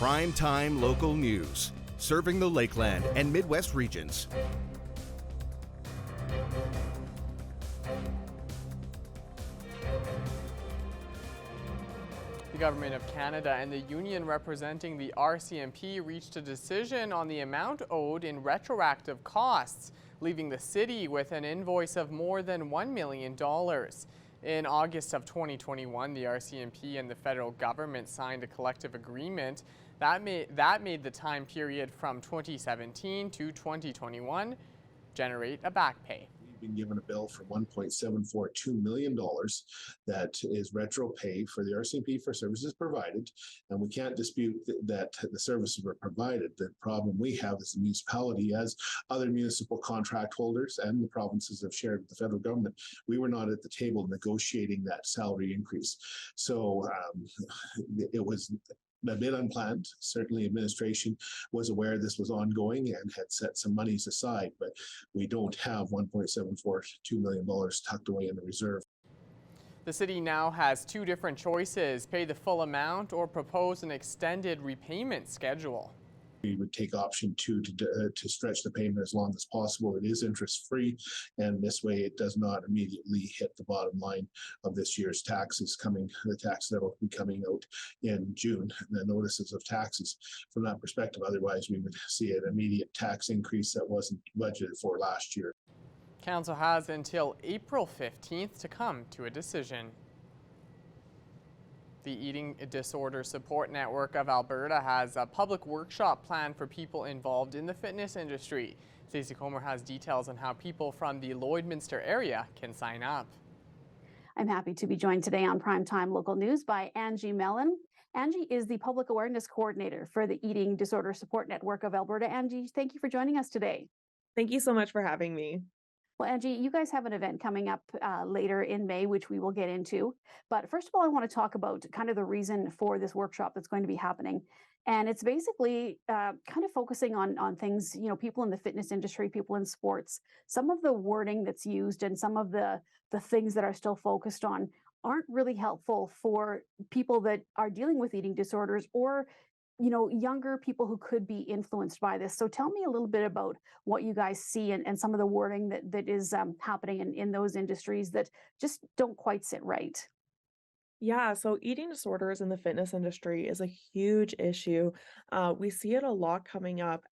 Prime Time Local News, serving the Lakeland and Midwest regions. The Government of Canada and the union representing the RCMP reached a decision on the amount owed in retroactive costs, leaving the city with an invoice of more than $1 million. In August of 2021, the RCMP and the federal government signed a collective agreement that made the time period from 2017 to 2021 generate a back pay. Been given a bill for $1.742 million that is retro pay for the RCMP for services provided, and we can't dispute that the services were provided. The problem we have is the municipality, as other municipal contract holders and the provinces have shared with the federal government, we were not at the table negotiating that salary increase. So it was a bit unplanned. Certainly administration was aware this was ongoing and had set some monies aside, but we don't have $1.742 million tucked away in the reserve. The city now has two different choices: pay the full amount or propose an extended repayment schedule. We would take option 2 to stretch the payment as long as possible. It is interest-free, and this way it does not immediately hit the bottom line of this year's taxes the tax that will be coming out in June, the notices of taxes. From that perspective, otherwise we would see an immediate tax increase that wasn't budgeted for last year. Council has until April 15th to come to a decision. The Eating Disorder Support Network of Alberta has a public workshop planned for people involved in the fitness industry. Stacey Comer has details on how people from the Lloydminster area can sign up. I'm happy to be joined today on Primetime Local News by Angie Mellon. Angie is the Public Awareness Coordinator for the Eating Disorder Support Network of Alberta. Angie, thank you for joining us today. Thank you so much for having me. Well, Angie, you guys have an event coming up later in May, which we will get into. But first of all, I want to talk about kind of the reason for this workshop that's going to be happening. And it's basically kind of focusing on things, people in the fitness industry, people in sports. Some of the wording that's used and some of the things that are still focused on aren't really helpful for people that are dealing with eating disorders or younger people who could be influenced by this. So tell me a little bit about what you guys see and some of the wording that is happening in those industries that just don't quite sit right. Yeah, so eating disorders in the fitness industry is a huge issue. We see it a lot coming up.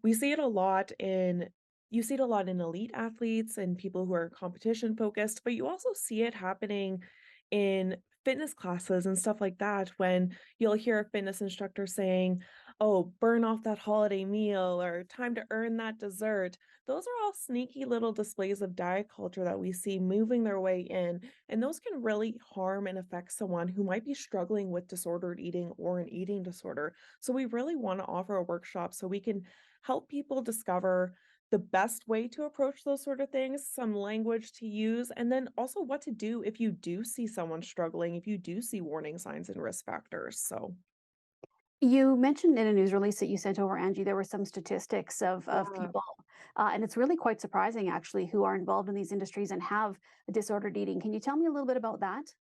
We see it a lot in You see it a lot in elite athletes and people who are competition focused, but you also see it happening in fitness classes and stuff like that when you'll hear a fitness instructor saying, "Oh, burn off that holiday meal," or "time to earn that dessert." Those are all sneaky little displays of diet culture that we see moving their way in, and those can really harm and affect someone who might be struggling with disordered eating or an eating disorder. So we really want to offer a workshop so we can help people discover the best way to approach those sort of things, some language to use, and then also what to do if you do see someone struggling, if you do see warning signs and risk factors. So, You mentioned in a news release that you sent over, Angie, there were some statistics of yeah. people, and it's really quite surprising actually, who are involved in these industries and have disordered eating. Can you tell me a little bit about that?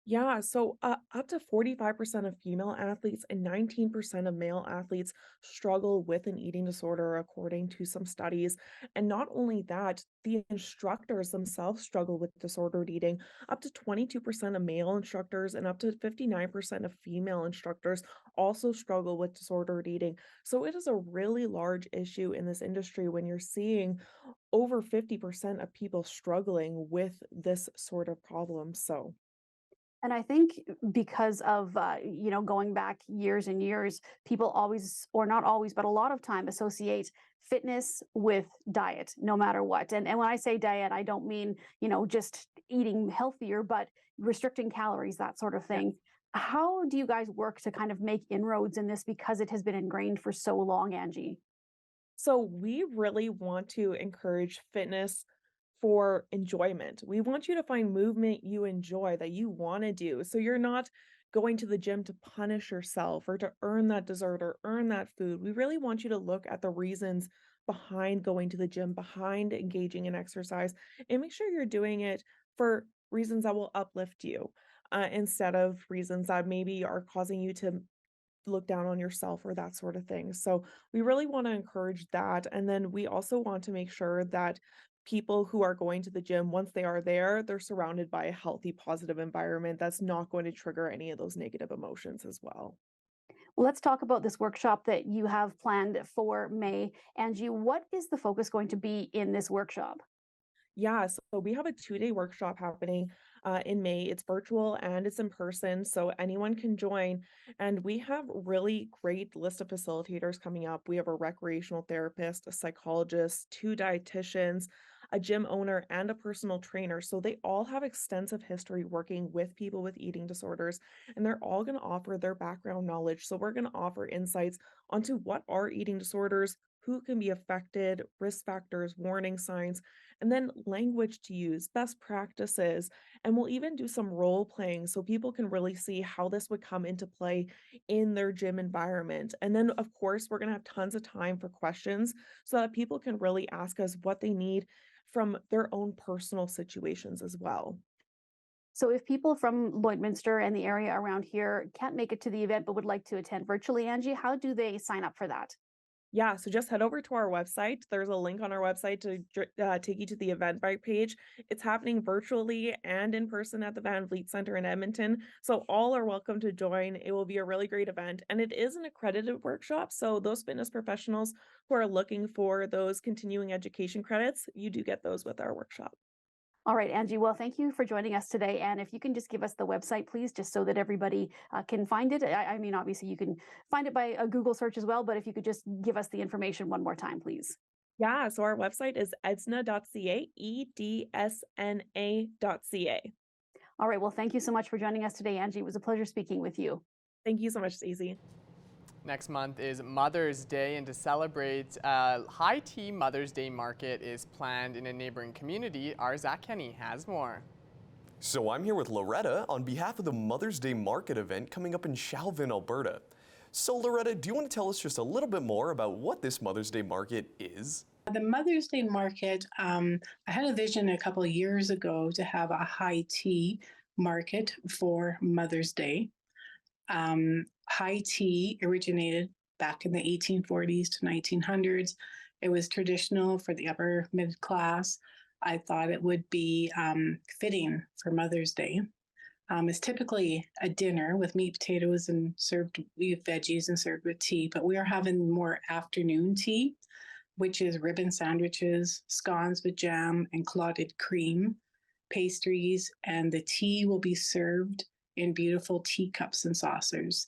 Yeah, so up to 45% of female athletes and 19% of male athletes struggle with an eating disorder, according to some studies. And not only that, the instructors themselves struggle with disordered eating. Up to 22% of male instructors and up to 59% of female instructors also struggle with disordered eating. So it is a really large issue in this industry when you're seeing over 50% of people struggling with this sort of problem. So. And I think because of, going back years and years, people always, or not always, but a lot of time associate fitness with diet, no matter what. And when I say diet, I don't mean, just eating healthier, but restricting calories, that sort of thing. How do you guys work to kind of make inroads in this because it has been ingrained for so long, Angie? So we really want to encourage fitness for enjoyment. We want you to find movement you enjoy that you want to do. So you're not going to the gym to punish yourself or to earn that dessert or earn that food. We really want you to look at the reasons behind going to the gym, behind engaging in exercise, and make sure you're doing it for reasons that will uplift you instead of reasons that maybe are causing you to look down on yourself or that sort of thing. So we really want to encourage that. And then we also want to make sure that people who are going to the gym, once they are there, they're surrounded by a healthy, positive environment that's not going to trigger any of those negative emotions as well. Well, let's talk about this workshop that you have planned for May. Angie, what is the focus going to be in this workshop? Yeah, so we have a 2-day workshop happening in May. It's virtual and it's in person, so anyone can join. And we have really great list of facilitators coming up. We have a recreational therapist, a psychologist, 2 dietitians, a gym owner, and a personal trainer. So they all have extensive history working with people with eating disorders, and they're all going to offer their background knowledge. So we're going to offer insights onto what are eating disorders, who can be affected, risk factors, warning signs, and then language to use, best practices, and we'll even do some role playing so people can really see how this would come into play in their gym environment. And then, of course, we're going to have tons of time for questions so that people can really ask us what they need from their own personal situations as well. So if people from Lloydminster and the area around here can't make it to the event but would like to attend virtually, Angie, how do they sign up for that? Yeah, so just head over to our website. There's a link on our website to take you to the Eventbrite page. It's happening virtually and in person at the Van Vliet Center in Edmonton. So all are welcome to join. It will be a really great event. And it is an accredited workshop. So those fitness professionals who are looking for those continuing education credits, you do get those with our workshop. All right, Angie. Well, thank you for joining us today. And if you can just give us the website, please, just so that everybody can find it. I mean, obviously, you can find it by a Google search as well, but if you could just give us the information one more time, please. Yeah, so our website is edsna.ca, edsna.ca. All right. Well, thank you so much for joining us today, Angie. It was a pleasure speaking with you. Thank you so much, Stacey. Next month is Mother's Day, and to celebrate, High Tea Mother's Day Market is planned in a neighboring community. Our Zach Kenny has more. So I'm here with Loretta on behalf of the Mother's Day Market event coming up in Chalvin, Alberta. So Loretta, do you want to tell us just a little bit more about what this Mother's Day Market is? The Mother's Day Market, I had a vision a couple of years ago to have a high tea market for Mother's Day. High tea originated back in the 1840s to 1900s. It was traditional for the upper mid class. I thought it would be fitting for Mother's Day. It's typically a dinner with meat, potatoes, and served with veggies and served with tea, but we are having more afternoon tea, which is ribbon sandwiches, scones with jam and clotted cream, pastries, and the tea will be served in beautiful teacups and saucers.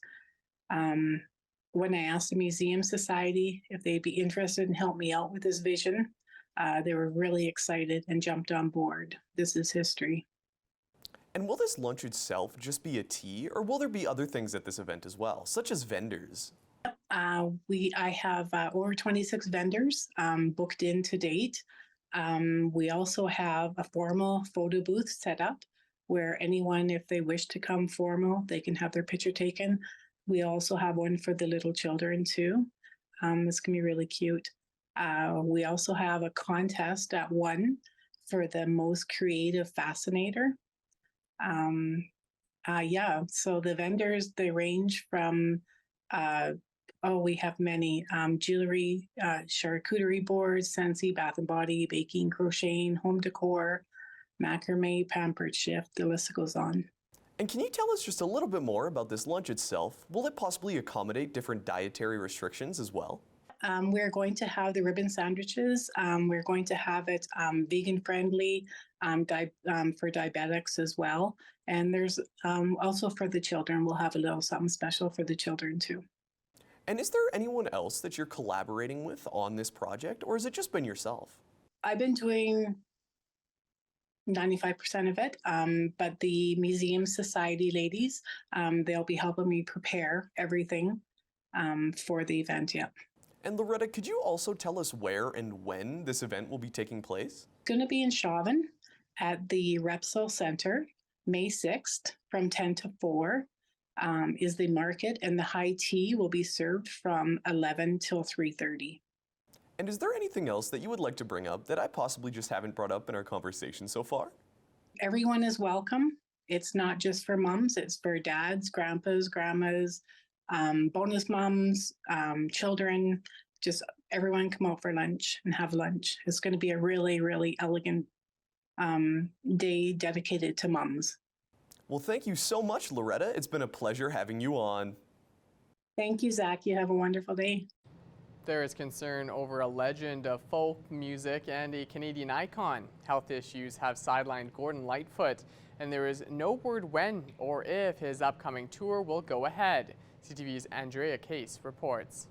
When I asked the Museum Society if they'd be interested in help me out with this vision, they were really excited and jumped on board. This is history. And will this lunch itself just be a tea, or will there be other things at this event as well, such as vendors? I have over 26 vendors booked in to date. We also have a formal photo booth set up where anyone, if they wish to come formal, they can have their picture taken. We also have one for the little children too. This can be really cute. We also have a contest at 1 for the most creative fascinator. So the vendors, they range from, we have many, jewelry, charcuterie boards, Scentsy, Bath and Body, baking, crocheting, home decor, macrame, pampered shift, the list goes on. And can you tell us just a little bit more about this lunch itself? Will it possibly accommodate different dietary restrictions as well? We're going to have the ribbon sandwiches. We're going to have it vegan friendly for diabetics as well. And there's also for the children, we'll have a little something special for the children too. And is there anyone else that you're collaborating with on this project, or has it just been yourself? I've been doing 95% of it, but the Museum Society ladies, they'll be helping me prepare everything for the event, yeah. And Loretta, could you also tell us where and when this event will be taking place? It's going to be in Chauvin at the Repsol Center, May 6th from 10 to 4 is the market, and the high tea will be served from 11 till 3:30. And is there anything else that you would like to bring up that I possibly just haven't brought up in our conversation so far? Everyone is welcome. It's not just for moms, it's for dads, grandpas, grandmas, bonus moms, children, just everyone come out for lunch and have lunch. It's going to be a really, really elegant day dedicated to moms. Well, thank you so much, Loretta. It's been a pleasure having you on. Thank you, Zach. You have a wonderful day. There is concern over a legend of folk music and a Canadian icon. Health issues have sidelined Gordon Lightfoot, and there is no word when or if his upcoming tour will go ahead. CTV's Andrea Case reports.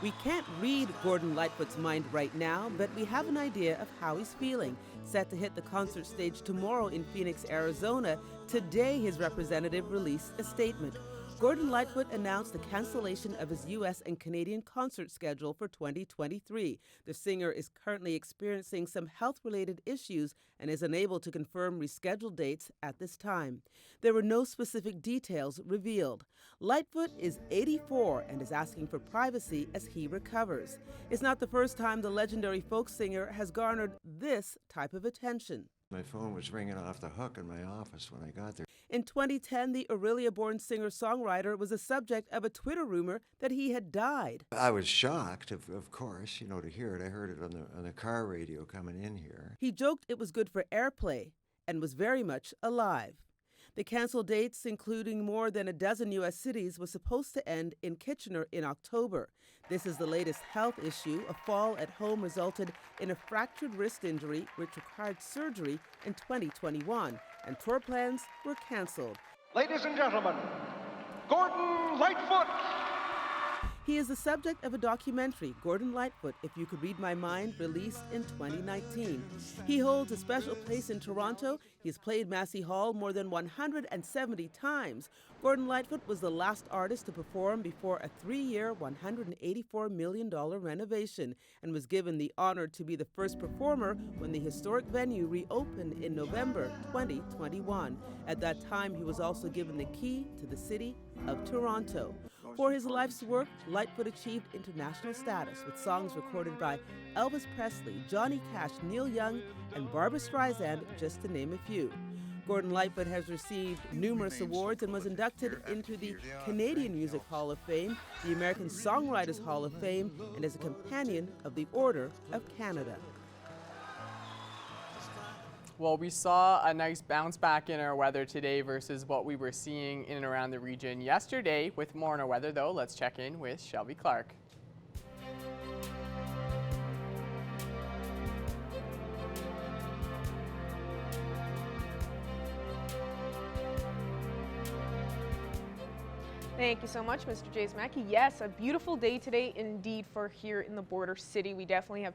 We can't read Gordon Lightfoot's mind right now, but we have an idea of how he's feeling. Set to hit the concert stage tomorrow in Phoenix, Arizona, today his representative released a statement. Gordon Lightfoot announced the cancellation of his U.S. and Canadian concert schedule for 2023. The singer is currently experiencing some health-related issues and is unable to confirm rescheduled dates at this time. There were no specific details revealed. Lightfoot is 84 and is asking for privacy as he recovers. It's not the first time the legendary folk singer has garnered this type of attention. My phone was ringing off the hook in my office when I got there. In 2010, the Orillia-born singer-songwriter was the subject of a Twitter rumor that he had died. I was shocked, of course, to hear it. I heard it on the car radio coming in here. He joked it was good for airplay and was very much alive. The canceled dates, including more than a dozen U.S. cities, was supposed to end in Kitchener in October. This is the latest health issue. A fall at home resulted in a fractured wrist injury, which required surgery in 2021, and tour plans were canceled. Ladies and gentlemen, Gordon Lightfoot! He is the subject of a documentary, Gordon Lightfoot, If You Could Read My Mind, released in 2019. He holds a special place in Toronto. He's played Massey Hall more than 170 times. Gordon Lightfoot was the last artist to perform before a 3-year, $184 million renovation and was given the honor to be the first performer when the historic venue reopened in November 2021. At that time, he was also given the key to the city of Toronto. For his life's work, Lightfoot achieved international status with songs recorded by Elvis Presley, Johnny Cash, Neil Young, and Barbra Streisand, just to name a few. Gordon Lightfoot has received numerous awards and was inducted into the Canadian Music Hall of Fame, the American Songwriters Hall of Fame, and is a companion of the Order of Canada. Well, we saw a nice bounce back in our weather today versus what we were seeing in and around the region yesterday. With more on our weather, though, let's check in with Shelby Clark. Thank you so much, Mr. Jays Mackey. Yes, a beautiful day today indeed for here in the border city. We definitely have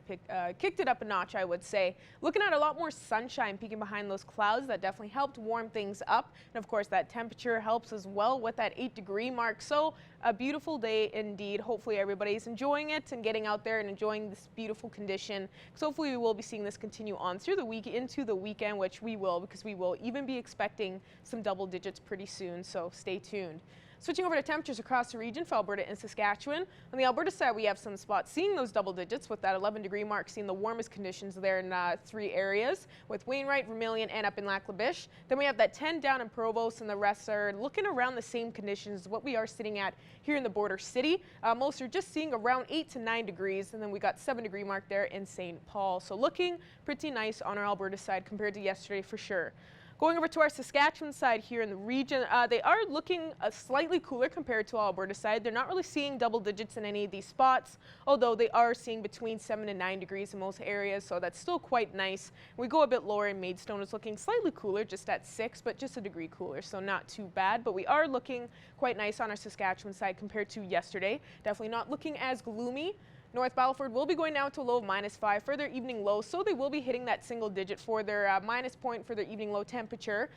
kicked it up a notch, I would say. Looking at a lot more sunshine peeking behind those clouds. That definitely helped warm things up. And of course, that temperature helps as well with that 8-degree mark. So a beautiful day indeed. Hopefully everybody's enjoying it and getting out there and enjoying this beautiful condition. So hopefully we will be seeing this continue on through the week into the weekend, which we will, because we will even be expecting some double digits pretty soon. So stay tuned. Switching over to temperatures across the region for Alberta and Saskatchewan. On the Alberta side, we have some spots seeing those double digits with that 11-degree mark, seeing the warmest conditions there in 3 areas with Wainwright, Vermilion, and up in Lac La Biche. Then we have that 10 down in Provost, and the rest are looking around the same conditions as what we are sitting at here in the border city. Most are just seeing around 8 to 9 degrees, and then we got 7-degree mark there in St. Paul. So looking pretty nice on our Alberta side compared to yesterday for sure. Going over to our Saskatchewan side here in the region, they are looking slightly cooler compared to our Alberta side. They're not really seeing double digits in any of these spots, although they are seeing between 7 and 9 degrees in most areas, so that's still quite nice. We go a bit lower in Maidstone. It's looking slightly cooler, just at 6, but just a degree cooler, so not too bad. But we are looking quite nice on our Saskatchewan side compared to yesterday. Definitely not looking as gloomy. North Battleford will be going down to a low of -5 for their evening low, so they will be hitting that single digit for their minus point for their evening low temperature.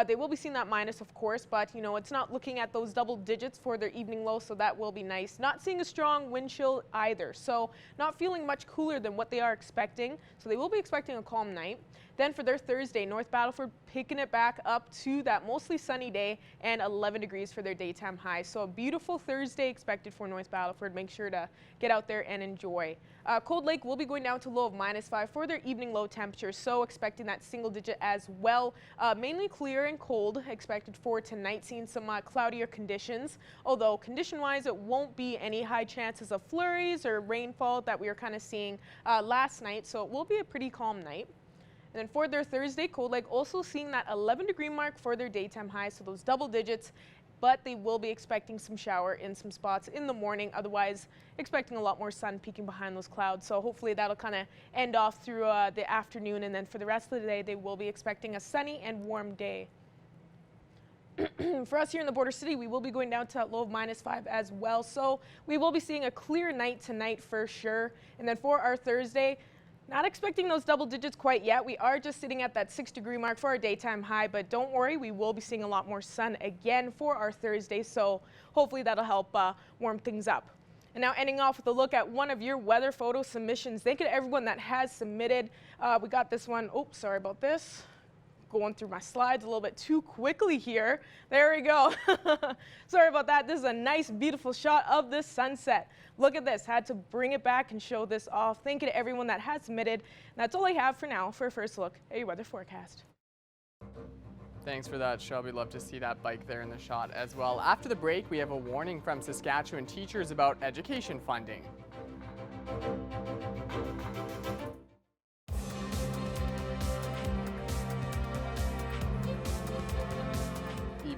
They will be seeing that minus, of course, but it's not looking at those double digits for their evening low, so that will be nice. Not seeing a strong wind chill either, so not feeling much cooler than what they are expecting. So they will be expecting a calm night. Then for their Thursday, North Battleford picking it back up to that mostly sunny day and 11 degrees for their daytime high. So a beautiful Thursday expected for North Battleford. Make sure to get out there and enjoy. Cold Lake will be going down to low of -5 for their evening low temperature, so expecting that single digit as well. Mainly clear and cold expected for tonight, seeing some cloudier conditions, although condition-wise it won't be any high chances of flurries or rainfall that we were kind of seeing last night, so it will be a pretty calm night. And then for their Thursday, Cold Lake also seeing that 11-degree mark for their daytime high, so those double digits, but they will be expecting some shower in some spots in the morning. Otherwise, expecting a lot more sun peeking behind those clouds. So hopefully that'll kind of end off through the afternoon. And then for the rest of the day, they will be expecting a sunny and warm day. For us here in the border city, we will be going down to a low of -5 as well. So we will be seeing a clear night tonight for sure. And then for our Thursday, not expecting those double digits quite yet. We are just sitting at that 6-degree mark for our daytime high, but don't worry, we will be seeing a lot more sun again for our Thursday, so hopefully that'll help warm things up. And now ending off with a look at one of your weather photo submissions. Thank you to everyone that has submitted. We got this one. Oh, sorry about this. Going through my slides a little bit too quickly here. There we go. Sorry about that. This is a nice, beautiful shot of the sunset. Look at this. Had to bring it back and show this off. Thank you to everyone that has submitted. And that's all I have for now for a first look at your weather forecast. Thanks for that, Shelby. Love to see that bike there in the shot as well. After the break, we have a warning from Saskatchewan teachers about education funding.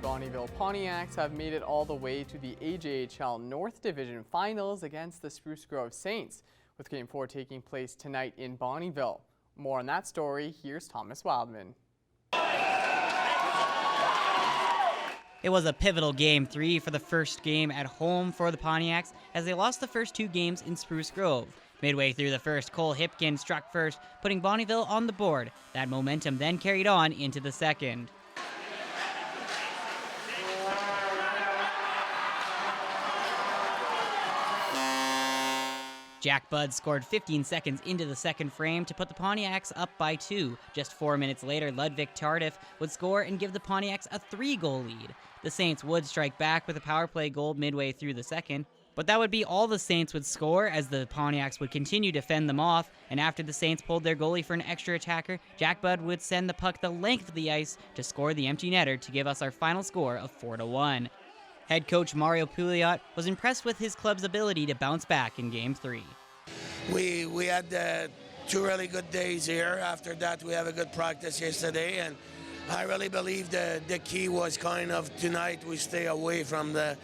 Bonnyville Pontiacs have made it all the way to the AJHL North Division Finals against the Spruce Grove Saints, with Game 4 taking place tonight in Bonnyville. More on that story, here's Thomas Wildman. It was a pivotal Game 3 for the first game at home for the Pontiacs as they lost the first 2 games in Spruce Grove. Midway through the first, Cole Hipkin struck first, putting Bonnyville on the board. That momentum then carried on into the second. Jack Budd scored 15 seconds into the second frame to put the Pontiacs up by 2. Just 4 minutes later, Ludwig Tardif would score and give the Pontiacs a 3-goal lead. The Saints would strike back with a power play goal midway through the second, but that would be all the Saints would score as the Pontiacs would continue to fend them off, and after the Saints pulled their goalie for an extra attacker, Jack Budd would send the puck the length of the ice to score the empty netter to give us our final score of 4-1. Head coach Mario Pouliot was impressed with his club's ability to bounce back in Game 3. We had 2 really good days here. After that, we have a good practice yesterday, and I really believe the key was kind of tonight we stay away from the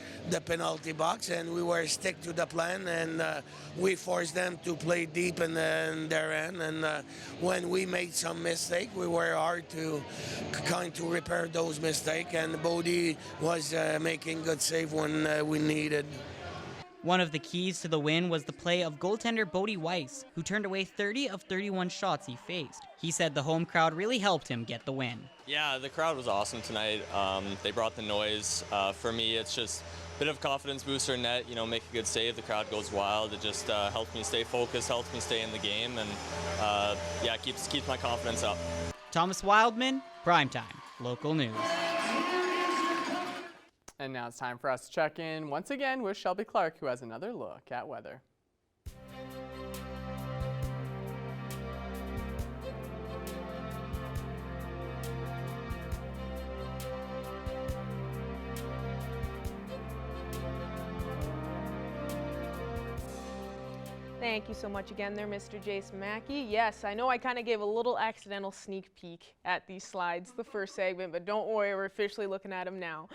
penalty box, and we were stick to the plan, and we forced them to play deep in their end. And when we made some mistake, we were hard to kind to repair those mistakes, and Bodie was making good save when we needed. One of the keys to the win was the play of goaltender Bodie Weiss, who turned away 30 of 31 shots he faced. He said the home crowd really helped him get the win. Yeah, the crowd was awesome tonight. They brought the noise. For me, it's just a bit of confidence booster in net, make a good save. The crowd goes wild. It just helps me stay focused, helps me stay in the game, and keeps my confidence up. Thomas Wildman, Primetime, Local News. And now it's time for us to check in once again with Shelby Clark, who has another look at weather. Thank you so much again there, Mr. Jace Mackey. Yes, I know I kind of gave a little accidental sneak peek at these slides the first segment, but don't worry, we're officially looking at them now.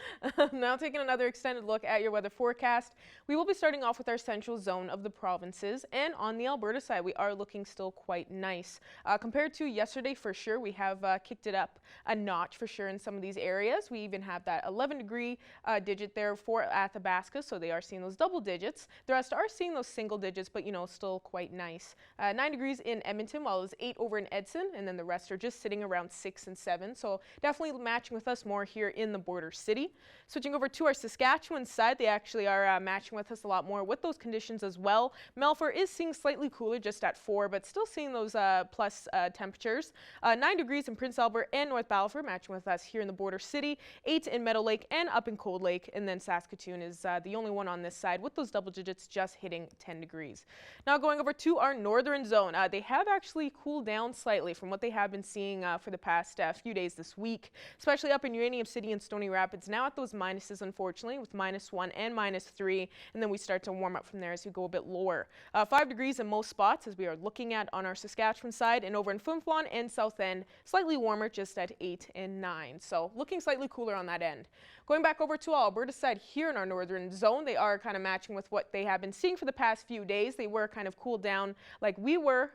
Now taking another extended look at your weather forecast, we will be starting off with our central zone of the provinces, and on the Alberta side, we are looking still quite nice. Compared to yesterday, for sure, we have kicked it up a notch for sure in some of these areas. We even have that 11-degree digit there for Athabasca, so they are seeing those double digits. The rest are seeing those single digits, but still quite nice. 9 degrees in Edmonton, while it was 8 over in Edson, and then the rest are just sitting around 6 and 7. So definitely matching with us more here in the border city. Switching over to our Saskatchewan side, they actually are matching with us a lot more with those conditions as well. Melfort is seeing slightly cooler, just at 4, but still seeing those plus temperatures. 9 degrees in Prince Albert and North Battleford, matching with us here in the border city. 8 in Meadow Lake and up in Cold Lake, and then Saskatoon is the only one on this side with those double digits just hitting 10 degrees. Now going over to our northern zone, they have actually cooled down slightly from what they have been seeing for the past few days this week, especially up in Uranium City and Stony Rapids. Now at those minuses, unfortunately, with -1 and -3, and then we start to warm up from there as we go a bit lower. 5 degrees in most spots as we are looking at on our Saskatchewan side, and over in Flin Flon and South End, slightly warmer, just at 8 and 9. So looking slightly cooler on that end. Going back over to Alberta side here in our northern zone, they are kind of matching with what they have been seeing for the past few days. They were kind of cooled down like we were,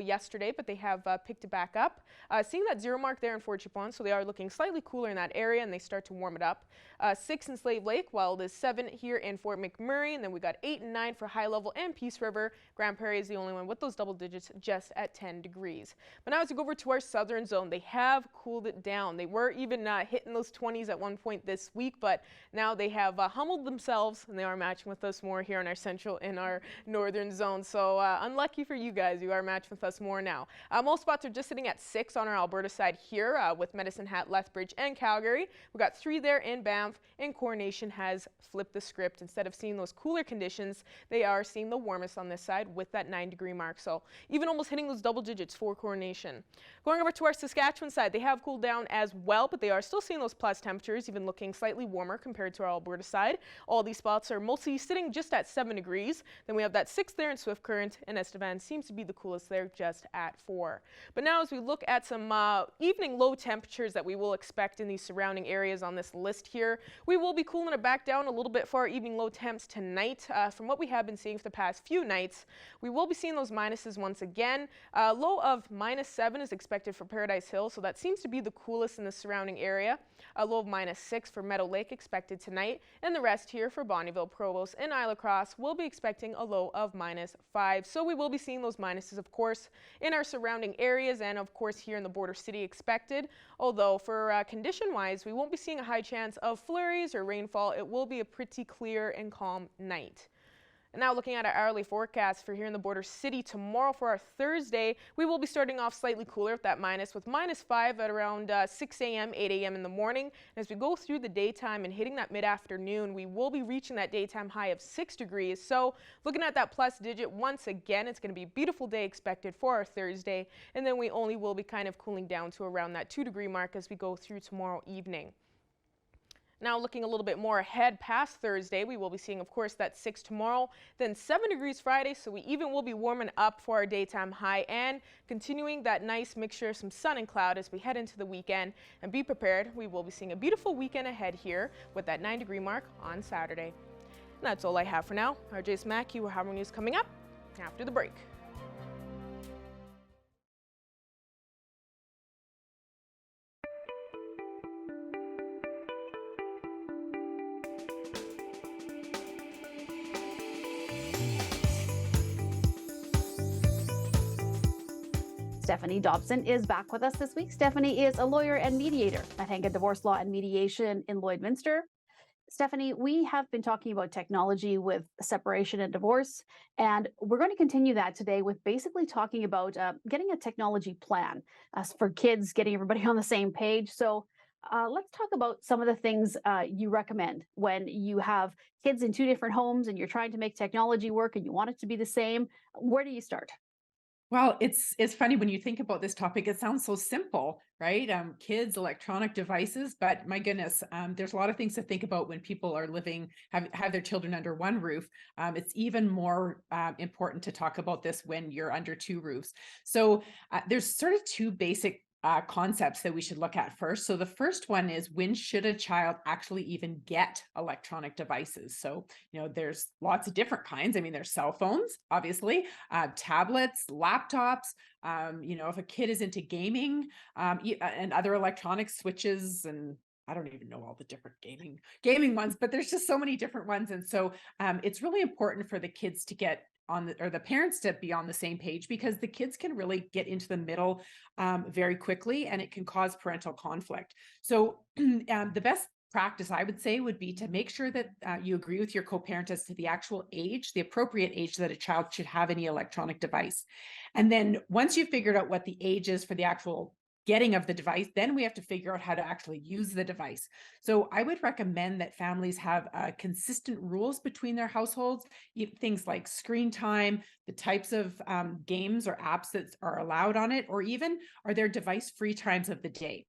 yesterday, but they have picked it back up. Seeing that 0 mark there in Fort Chipewyan, so they are looking slightly cooler in that area, and they start to warm it up. 6 in Slave Lake, while it is 7 here in Fort McMurray, and then we got 8 and 9 for High Level and Peace River. Grand Prairie is the only one with those double digits, just at 10 degrees. But now as we go over to our southern zone, they have cooled it down. They were even hitting those 20s at one point this week, but now they have humbled themselves, and they are matching with us more here in our central and our northern zone. So unlucky for you guys, you are matching with us more now. Most spots are just sitting at 6 on our Alberta side here with Medicine Hat, Lethbridge, and Calgary. We got 3 there in Banff, and Coronation has flipped the script. Instead of seeing those cooler conditions, they are seeing the warmest on this side with that 9-degree mark. So even almost hitting those double digits for Coronation. Going over to our Saskatchewan side, they have cooled down as well, but they are still seeing those plus temperatures, even looking slightly warmer compared to our Alberta side. All these spots are mostly sitting just at 7 degrees. Then we have that 6 there in Swift Current, and Estevan seems to be the coolest there, just at 4. But now as we look at some evening low temperatures that we will expect in these surrounding areas on this list here, we will be cooling it back down a little bit for our evening low temps tonight. From what we have been seeing for the past few nights, we will be seeing those minuses once again. Low of -7 is expected for Paradise Hill, so that seems to be the coolest in the surrounding area. A low of -6 for Meadow Lake expected tonight, and the rest here for Bonnyville, Provost, and Isla Cross will be expecting a low of -5. So we will be seeing those minuses, of course, in our surrounding areas, and of course here in the border city expected. Although for condition-wise, we won't be seeing a high chance of flurries or rainfall. It will be a pretty clear and calm night. And now looking at our hourly forecast for here in the border city tomorrow for our Thursday, we will be starting off slightly cooler with that with -5 at around 6 a.m., 8 a.m. in the morning. And as we go through the daytime and hitting that mid-afternoon, we will be reaching that daytime high of 6 degrees. So looking at that plus digit once again, it's going to be a beautiful day expected for our Thursday. And then we only will be kind of cooling down to around that 2-degree mark as we go through tomorrow evening. Now looking a little bit more ahead past Thursday, we will be seeing, of course, that 6 tomorrow, then 7 degrees Friday, so we even will be warming up for our daytime high and continuing that nice mixture of some sun and cloud as we head into the weekend. And be prepared, we will be seeing a beautiful weekend ahead here with that 9-degree mark on Saturday. And that's all I have for now. Our Jace Mackey will have more news coming up after the break. Stephanie Dobson is back with us this week. Stephanie is a lawyer and mediator at Hanga Divorce Law and Mediation in Lloydminster. Stephanie, we have been talking about technology with separation and divorce, and we're going to continue that today with basically talking about getting a technology plan for kids, getting everybody on the same page. So let's talk about some of the things you recommend when you have kids in 2 different homes and you're trying to make technology work and you want it to be the same. Where do you start? Well, it's funny when you think about this topic, it sounds so simple, right? Kids, electronic devices, but my goodness, there's a lot of things to think about when people are living, have their children under one roof. It's even more important to talk about this when you're under 2 roofs. So there's sort of 2 basic concepts that we should look at first. So the first one is, when should a child actually even get electronic devices? So, there's lots of different kinds. I mean, there's cell phones, obviously, tablets, laptops. If a kid is into gaming and other electronic switches, and I don't even know all the different gaming ones, but there's just so many different ones. And so it's really important for the kids to get or the parents to be on the same page, because the kids can really get into the middle very quickly, and it can cause parental conflict. So the best practice, I would say, would be to make sure that you agree with your co-parent as to the actual age, the appropriate age that a child should have any electronic device. And then once you've figured out what the age is for the actual getting of the device, then we have to figure out how to actually use the device. So I would recommend that families have consistent rules between their households, things like screen time, the types of games or apps that are allowed on it, or even are there device-free times of the day,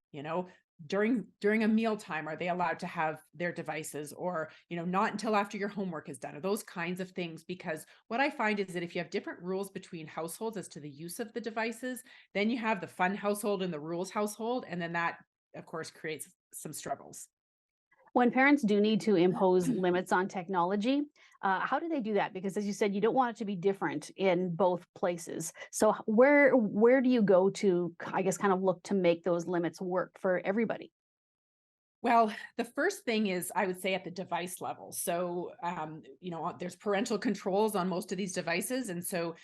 during a meal time, are they allowed to have their devices, or not until after your homework is done, or those kinds of things. Because what I find is that if you have different rules between households as to the use of the devices, then you have the fun household and the rules household, and then that of course creates some struggles. When parents do need to impose limits on technology, how do they do that? Because as you said, you don't want it to be different in both places. So where do you go to, I guess, kind of look to make those limits work for everybody? Well, the first thing is, I would say, at the device level. So, there's parental controls on most of these devices. And so,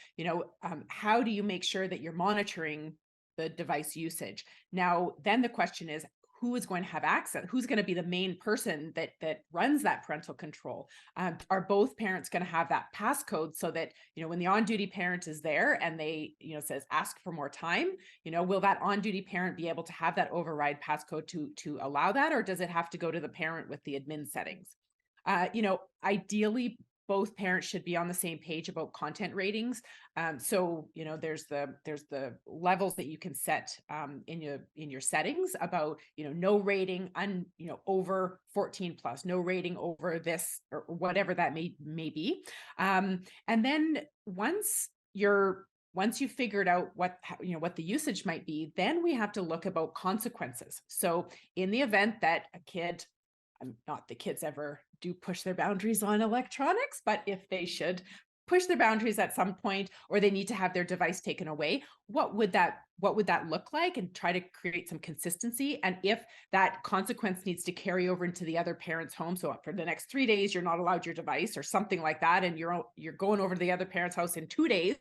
how do you make sure that you're monitoring the device usage? Now, then the question is, who is going to have access? Who's going to be the main person that runs that parental control? Are both parents going to have that passcode so that, when the on-duty parent is there and they, says, ask for more time, will that on-duty parent be able to have that override passcode to allow that? Or does it have to go to the parent with the admin settings? Ideally, both parents should be on the same page about content ratings. So, there's the levels that you can set in your settings about, no rating over 14 plus, no rating over this, or whatever that may be. And then once you've figured out what the usage might be, then we have to look about consequences. So in the event that a kid, not the kids ever do push their boundaries on electronics, but if they should push their boundaries at some point, or they need to have their device taken away, what would that look like, and try to create some consistency. And if that consequence needs to carry over into the other parent's home, so for the next 3 days you're not allowed your device or something like that, and you're going over to the other parent's house in 2 days,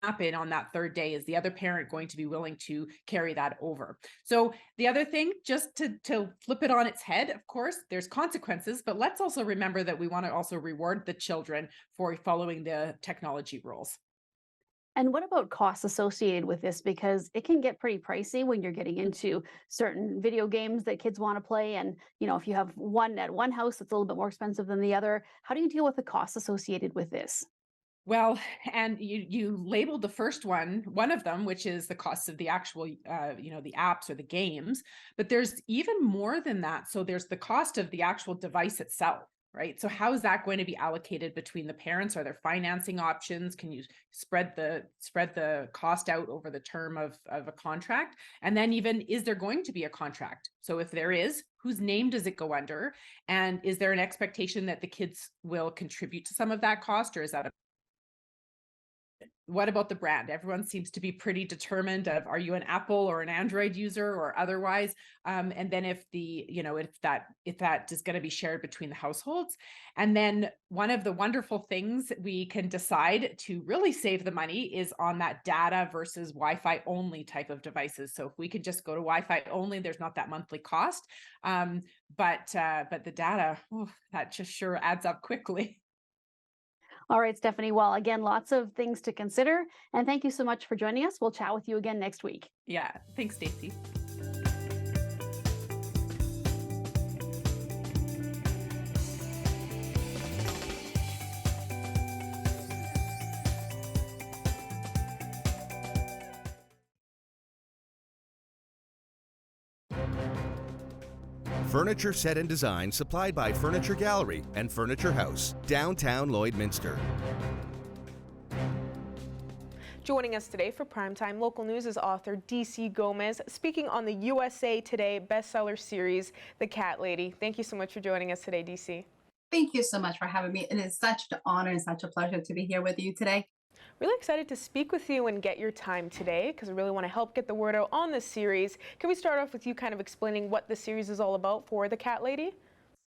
happen on that third day, is the other parent going to be willing to carry that over? So the other thing, just to flip it on its head, of course, there's consequences, but let's also remember that we want to also reward the children for following the technology rules. And what about costs associated with this? Because it can get pretty pricey when you're getting into certain video games that kids want to play. And, if you have one at one house, it's a little bit more expensive than the other. How do you deal with the costs associated with this? Well, and you labeled the first one of them, which is the cost of the actual, the apps or the games, but there's even more than that. So there's the cost of the actual device itself, right? So how is that going to be allocated between the parents? Are there financing options? Can you spread the cost out over the term of a contract? And then even, is there going to be a contract? So if there is, whose name does it go under? And is there an expectation that the kids will contribute to some of that cost, or is that what about the brand? Everyone seems to be pretty determined of, are you an Apple or an Android user or otherwise? And then if that is going to be shared between the households. And then one of the wonderful things we can decide to really save the money is on that data versus Wi-Fi only type of devices. So if we could just go to Wi-Fi only, there's not that monthly cost. But the data, that just sure adds up quickly. All right, Stephanie. Well, again, lots of things to consider. And thank you so much for joining us. We'll chat with you again next week. Yeah. Thanks, Stacey. Furniture set and design supplied by Furniture Gallery and Furniture House, downtown Lloydminster. Joining us today for Primetime Local News is author DC Gomez, speaking on the USA Today bestseller series, The Cat Lady. Thank you so much for joining us today, DC. Thank you so much for having me. It is such an honor and such a pleasure to be here with you today. Really excited to speak with you and get your time today, because we really want to help get the word out on this series. Can we start off with you kind of explaining what the series is all about for The Cat Lady?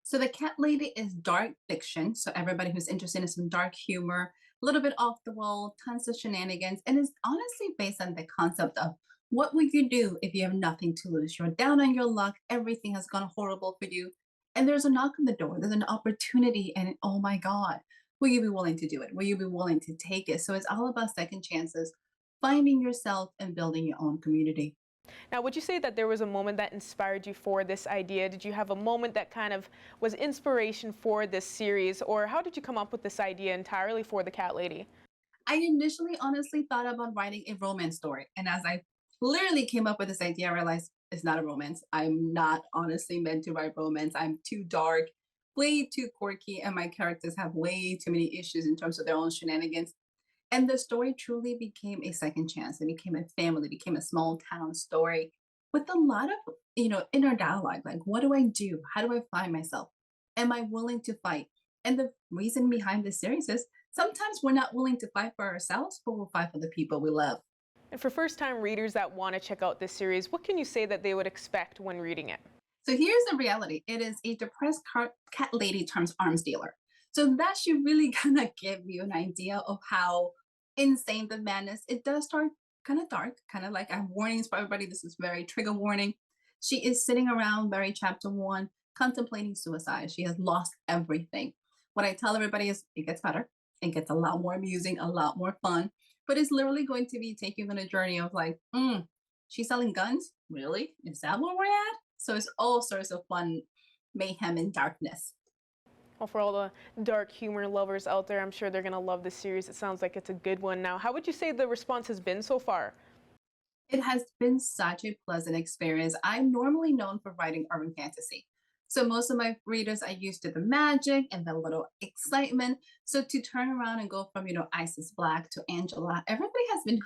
So the Cat Lady is dark fiction. So everybody who's interested in some dark humor, a little bit off the wall, tons of shenanigans, and is honestly based on the concept of what would you do if you have nothing to lose? You're down on your luck, everything has gone horrible for you, and there's a knock on the door, there's an opportunity, and oh my God, will you be willing to do it? Will you be willing to take it? So it's all about second chances, finding yourself and building your own community. Now, would you say that there was a moment that inspired you for this idea? Did you have a moment that kind of was inspiration for this series, or how did you come up with this idea entirely for the Cat Lady? I initially honestly thought about writing a romance story. And as I literally came up with this idea, I realized it's not a romance. I'm not honestly meant to write romance. I'm too dark, way too quirky, and my characters have way too many issues in terms of their own shenanigans. And the story truly became a second chance. It became a family, became a small town story with a lot of, inner dialogue. Like, what do I do? How do I find myself? Am I willing to fight? And the reason behind this series is sometimes we're not willing to fight for ourselves, but we'll fight for the people we love. And for first-time readers that want to check out this series, what can you say that they would expect when reading it? So here's the reality. It is a depressed cat lady turns arms dealer. So that should really kind of give you an idea of how insane the madness. It does start kind of dark, kind of like I have warnings for everybody. This is very trigger warning. She is sitting around, very chapter 1, contemplating suicide. She has lost everything. What I tell everybody is it gets better. It gets a lot more amusing, a lot more fun. But it's literally going to be taking you on a journey of like, she's selling guns? Really? Is that where we're at? So it's all sorts of fun mayhem and darkness. Well, for all the dark humor lovers out there, I'm sure they're going to love this series. It sounds like it's a good one. Now, how would you say the response has been so far? It has been such a pleasant experience. I'm normally known for writing urban fantasy. So most of my readers are used to the magic and the little excitement. So to turn around and go from, Isis Black to Angela, everybody has been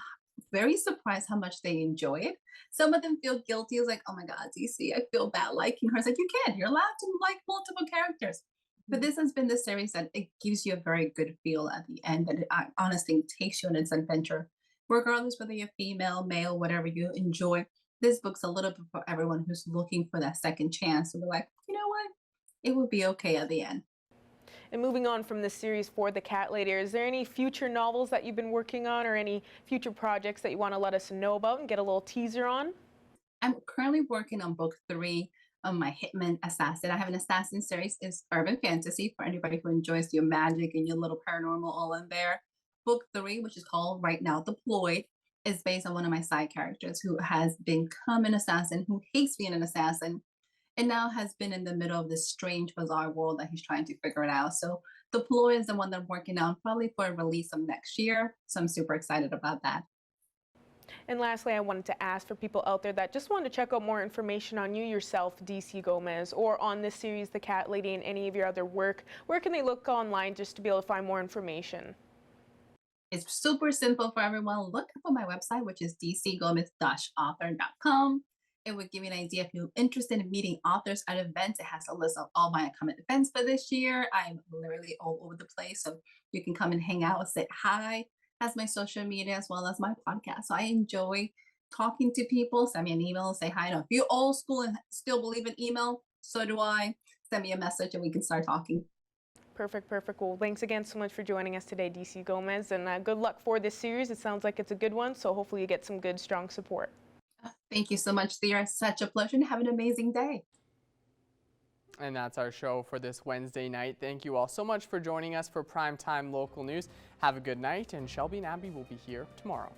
very surprised how much they enjoy it. Some of them feel guilty. It's like, oh my God, DC, I feel bad liking her. It's like, you can't. You're allowed to like multiple characters. But this has been the series that it gives you a very good feel at the end, and it honestly takes you on its adventure. Regardless whether you're female, male, whatever you enjoy, this book's a little bit for everyone who's looking for that second chance. So we're like, you know what? It will be okay at the end. And moving on from this series for the Cat Lady, is there any future novels that you've been working on or any future projects that you want to let us know about and get a little teaser on? I'm currently working on book 3 of my Hitman Assassin. I have an assassin series. It's urban fantasy for anybody who enjoys your magic and your little paranormal all in there. Book 3, which is called Right Now Deployed, is based on one of my side characters who has become an assassin, who hates being an assassin, and now has been in the middle of this strange, bizarre world that he's trying to figure it out. So Deploy is the one that I'm working on, probably for a release of next year. So I'm super excited about that. And lastly, I wanted to ask for people out there that just want to check out more information on you yourself, DC Gomez, or on this series, The Cat Lady, and any of your other work, where can they look online just to be able to find more information? It's super simple for everyone. Look up on my website, which is dcgomez-author.com. It would give you an idea if you're interested in meeting authors at events. It has a list of all my upcoming events for this year. I'm literally all over the place, so you can come and hang out, say hi. Has my social media as well as my podcast. So I enjoy talking to people. Send me an email, say hi. Now, if you're old school and still believe in email, so do I. Send me a message and we can start talking. Perfect, perfect. Well, thanks again so much for joining us today, DC Gomez, and good luck for this series. It sounds like it's a good one, so hopefully you get some good, strong support. Thank you so much, Thea. Such a pleasure, and have an amazing day. And that's our show for this Wednesday night. Thank you all so much for joining us for Primetime Local News. Have a good night, and Shelby and Abby will be here tomorrow.